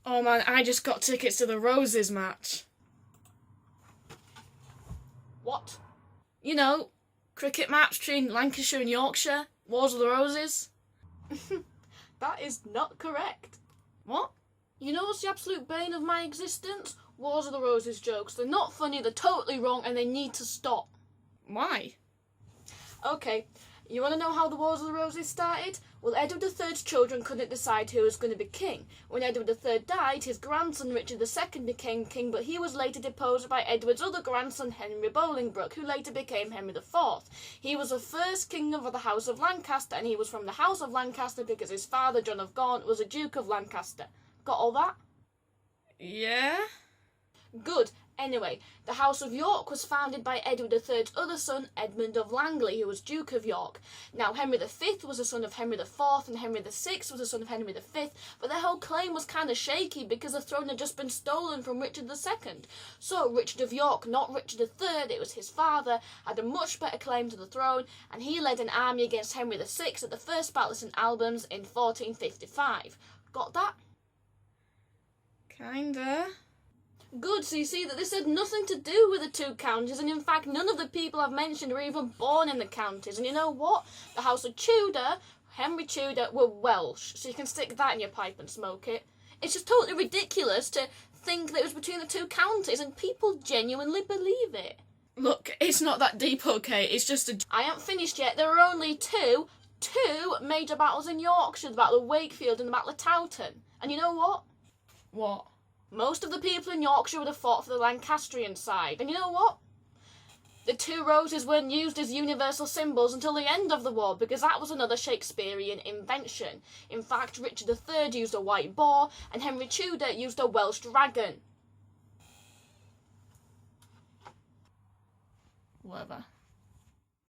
Oh man, I just got tickets to the Roses match. What? You know, cricket match between Lancashire and Yorkshire. Wars of the Roses. That is not correct. What? You know what's the absolute bane of my existence? Wars of the Roses jokes. They're not funny, they're totally wrong, and they need to stop. Why? Okay, you want to know how the Wars of the Roses started? Well, Edward III's children couldn't decide who was going to be king. When Edward III died, his grandson Richard II became king, but he was later deposed by Edward's other grandson Henry Bolingbroke, who later became Henry IV. He was the first king of the House of Lancaster, and he was from the House of Lancaster because his father, John of Gaunt, was a Duke of Lancaster. Got all that? Yeah? Good. Anyway, the House of York was founded by Edward III's other son, Edmund of Langley, who was Duke of York. Now, Henry V was the son of Henry IV, and Henry VI was the son of Henry V, but their whole claim was kind of shaky because the throne had just been stolen from Richard II. So, Richard of York, not Richard III, it was his father, had a much better claim to the throne, and he led an army against Henry VI at the First Battle of St Albans in 1455. Got that? Kinda. Good, so you see that this had nothing to do with the two counties, and in fact none of the people I've mentioned were even born in the counties. And you know what? The House of Tudor, Henry Tudor, were Welsh, so you can stick that in your pipe and smoke it. It's just totally ridiculous to think that it was between the two counties, and people genuinely believe it. Look, it's not that deep, okay? It's just a... I haven't finished yet. There are only two major battles in Yorkshire, the Battle of Wakefield and the Battle of Towton. And you know what? What? Most of the people in Yorkshire would have fought for the Lancastrian side. And you know what? The two roses weren't used as universal symbols until the end of the war, because that was another Shakespearean invention. In fact, Richard III used a white boar, and Henry Tudor used a Welsh dragon. Whatever.